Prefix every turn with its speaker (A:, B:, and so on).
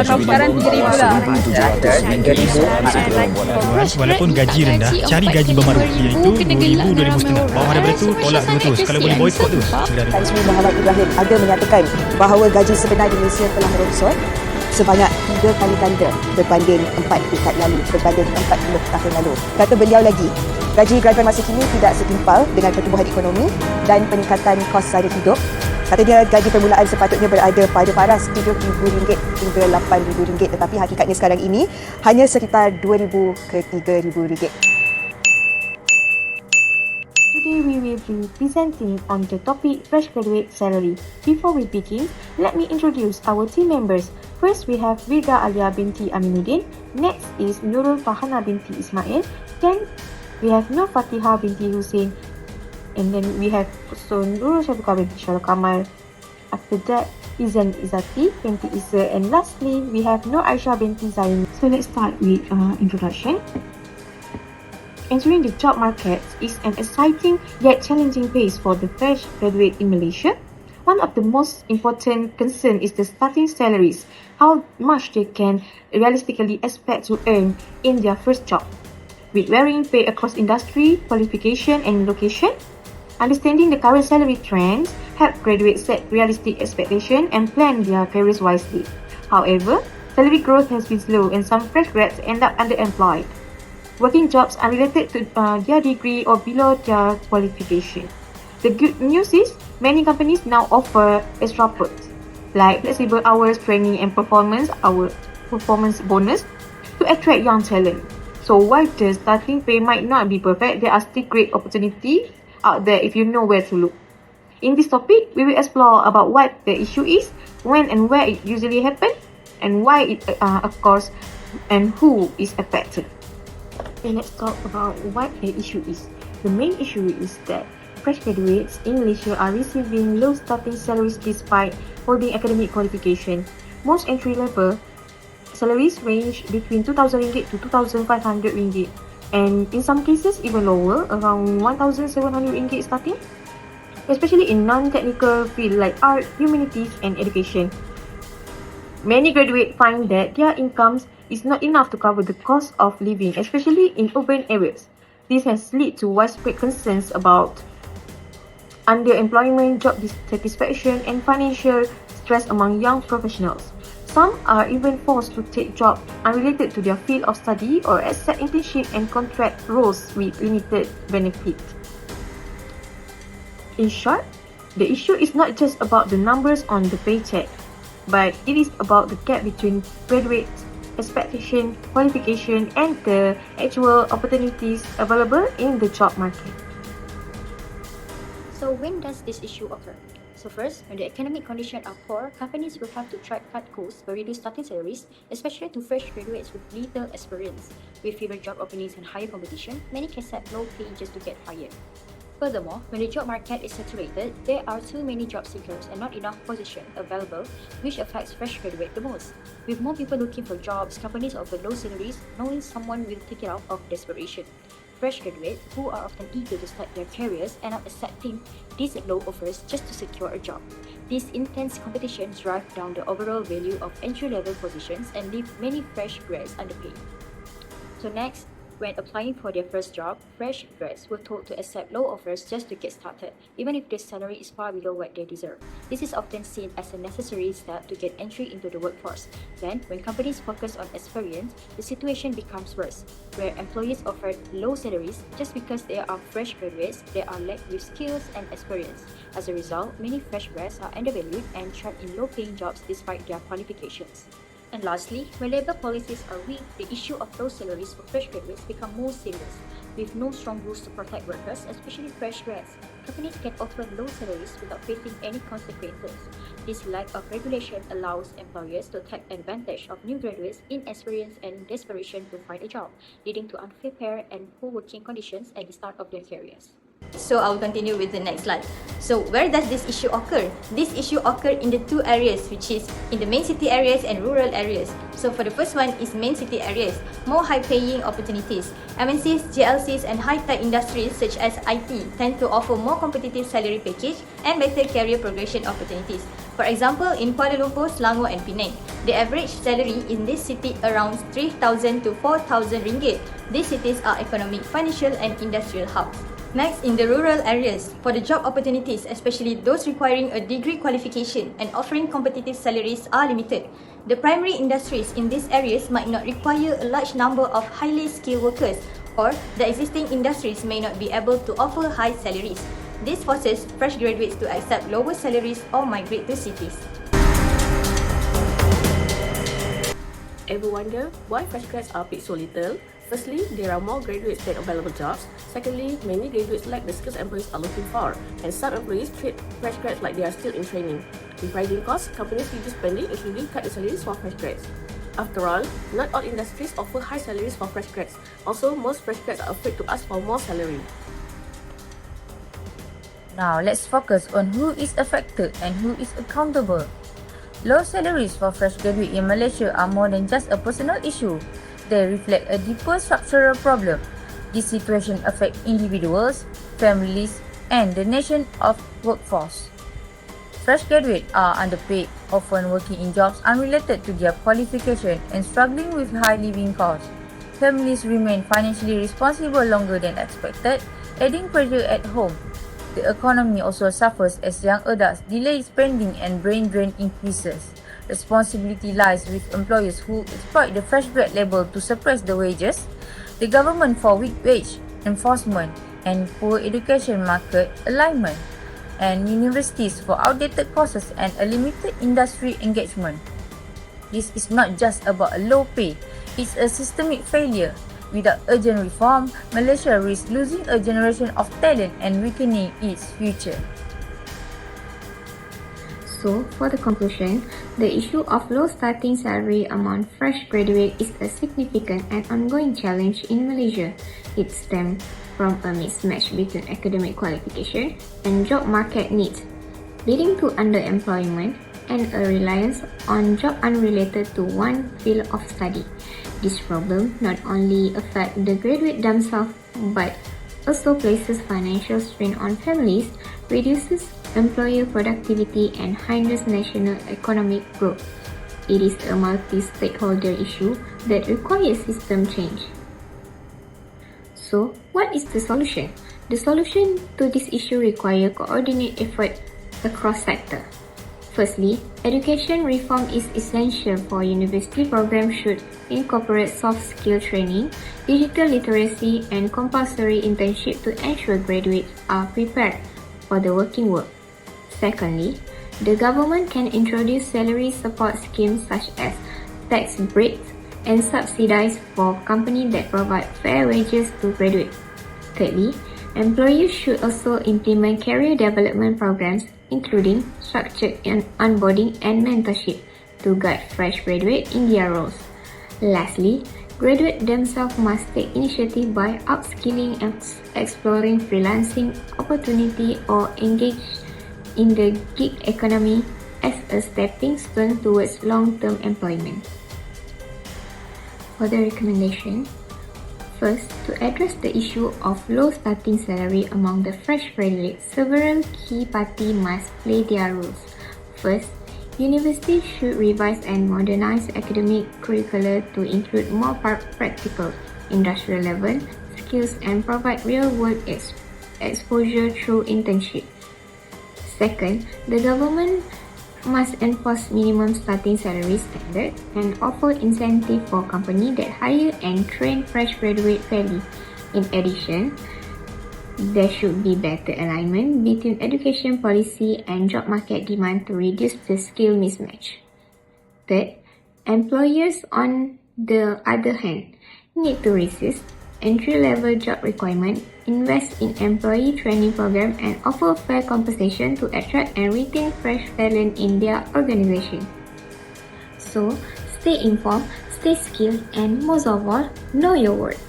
A: Sekarang 3,000 lah.
B: Walaupun gaji rendah, cari gaji bermaruh, iaitu RM2,000, RM2,500. Bawah daripada tu, tolak dulu terus. Kalau boleh boykot tu, segera.
C: Tan Sri Muhammad Ibrahim ada menyatakan bahawa gaji sebenar di Malaysia telah merosot sebanyak 3 kali ganda berbanding 4 dekad lalu, berbanding 40 tahun lalu. Kata beliau lagi, gaji graduan masa kini tidak setimpal dengan pertumbuhan ekonomi dan peningkatan kos sara hidup. Katanya gaji permulaan sepatutnya berada pada paras RM7,000 hingga RM8,000, tetapi hakikatnya sekarang ini hanya sekitar RM2,000 ke RM3,000.
D: Today we will be presenting on the topic fresh graduate salary. Before we begin, let me introduce our team members. First we have WIRDA ALIA binti AMINUDDin. Next is NURUL FAHANA binti ISMAIL. Then we have FATIHAH binti HUSSAIN. And then we have also NURUL SHAFIQAH binti KAMAL. After that, IZZYAN binti IZZYAN. And lastly, we have AISYAH binti ZAINI. So let's start with introduction. Entering the job market is an exciting yet challenging phase for the fresh graduate in Malaysia. One of the most important concerns is the starting salaries, how much they can realistically expect to earn in their first job. With varying pay across industry, qualification and location, understanding the current salary trends help graduates set realistic expectations and plan their careers wisely. However, salary growth has been slow and some fresh grads end up underemployed. Working jobs are related to their degree or below their qualification. The good news is many companies now offer extra perks like flexible hours, training and performance bonus to attract young talent. So while the starting pay might not be perfect, there are still great opportunities out there if you know where to look. In this topic, we will explore about what the issue is, when and where it usually happens, and why it occurs, and who is affected. Okay, let's talk about what the issue is. The main issue is that fresh graduates in Malaysia are receiving low starting salaries despite holding academic qualification. Most entry-level salaries range between RM2,000 to RM2,500, and in some cases even lower, around RM1,700 starting, especially in non-technical fields like art, humanities and education. Many graduates find that their incomes is not enough to cover the cost of living, especially in urban areas. This has led to widespread concerns about underemployment, job dissatisfaction, and financial stress among young professionals. Some are even forced to take jobs unrelated to their field of study or accept internship and contract roles with limited benefit. In short, the issue is not just about the numbers on the paycheck, but it is about the gap between graduates' expectation, qualification, and the actual opportunities available in the job market.
E: So when does this issue occur? So first, when the economic conditions are poor, companies will have to try cut costs or reduce starting salaries, especially to fresh graduates with little experience. With fewer job openings and higher competition, many can set low pay just to get hired. Furthermore, when the job market is saturated, there are too many job seekers and not enough positions available, which affects fresh graduates the most. With more people looking for jobs, companies offer low salaries, knowing someone will take it out of desperation. Fresh graduates, who are often eager to start their careers, end up accepting these low offers just to secure a job. This intense competition drives down the overall value of entry-level positions and leave many fresh grads underpaid. So next, when applying for their first job, fresh grads were told to accept low offers just to get started, even if their salary is far below what they deserve. This is often seen as a necessary step to get entry into the workforce. Then, when companies focus on experience, the situation becomes worse, where employees offer low salaries just because they are fresh graduates, they are lack with skills and experience. As a result, many fresh grads are undervalued and trapped in low-paying jobs despite their qualifications. And lastly, when labour policies are weak, the issue of low salaries for fresh graduates become more serious. With no strong rules to protect workers, especially fresh grads, companies can offer low salaries without facing any consequences. This lack of regulation allows employers to take advantage of new graduates' inexperience and desperation to find a job, leading to unfair and poor working conditions at the start of their careers. So I will continue with the next slide. So where does this issue occur? This issue occur in the two areas, which is in the main city areas and rural areas. So for the first one is main city areas, more high-paying opportunities. MNCs, JLCs and high-tech industries such as IT tend to offer more competitive salary package and better career progression opportunities. For example, in Kuala Lumpur, Selangor and Penang, the average salary in this city around 3,000 to 4,000 ringgit. These cities are economic, financial and industrial hubs. Next, in the rural areas, for the job opportunities, especially those requiring a degree qualification and offering competitive salaries are limited. The primary industries in these areas might not require a large number of highly skilled workers, or the existing industries may not be able to offer high salaries. This forces fresh graduates to accept lower salaries or migrate to cities.
F: Ever wonder why fresh grads are paid so little? Firstly, there are more graduates than available jobs. Secondly, many graduates lack the skills employees are looking for, and some employees treat fresh grads like they are still in training. With rising costs, companies reduce spending, including cut the salaries for fresh grads. After all, not all industries offer high salaries for fresh grads. Also, most fresh grads are afraid to ask for more salary.
A: Now, let's focus on who is affected and who is accountable. Low salaries for fresh graduates in Malaysia are more than just a personal issue. They reflect a deeper structural problem. This situation affects individuals, families, and the nation of workforce. Fresh graduates are underpaid, often working in jobs unrelated to their qualification and struggling with high living costs. Families remain financially responsible longer than expected, adding pressure at home. The economy also suffers as young adults delay spending and brain drain increases. Responsibility lies with employers who exploit the fresh grad label to suppress the wages, the government for weak wage enforcement and poor education market alignment, and universities for outdated courses and a limited industry engagement. This is not just about a low pay, it's a systemic failure. Without urgent reform, Malaysia risks losing a generation of talent and weakening its future.
D: So, for the conclusion, the issue of low starting salary among fresh graduates is a significant and ongoing challenge in Malaysia. It stems from a mismatch between academic qualification and job market needs, leading to underemployment and a reliance on jobs unrelated to one field of study. This problem not only affects the graduate themselves but also places financial strain on families, reduces employer productivity and hinders national economic growth. It is a multi-stakeholder issue that requires system change. So, what is the solution? The solution to this issue requires coordinated effort across sectors. Firstly, education reform is essential for university programs should incorporate soft skill training, digital literacy, and compulsory internship to ensure graduates are prepared for the working world. Secondly, the government can introduce salary support schemes such as tax breaks and subsidies for companies that provide fair wages to graduates. Thirdly, employers should also implement career development programs, including structured onboarding and mentorship, to guide fresh graduates in their roles. Lastly, graduates themselves must take initiative by upskilling and exploring freelancing opportunity or engage in the gig economy as a stepping stone towards long-term employment. For the recommendation, first, to address the issue of low starting salary among the fresh graduates, several key parties must play their roles. First, universities should revise and modernize academic curricula to include more practical, industrial-level skills and provide real-world exposure through internship. Second, the government must enforce minimum starting salary standards and offer incentive for companies that hire and train fresh graduates fairly. In addition, there should be better alignment between education policy and job market demand to reduce the skill mismatch. Third, employers, on the other hand, need to resist entry-level job requirements, invest in employee training programs, and offer fair compensation to attract and retain fresh talent in their organization. So, stay informed, stay skilled, and most of all, know your worth.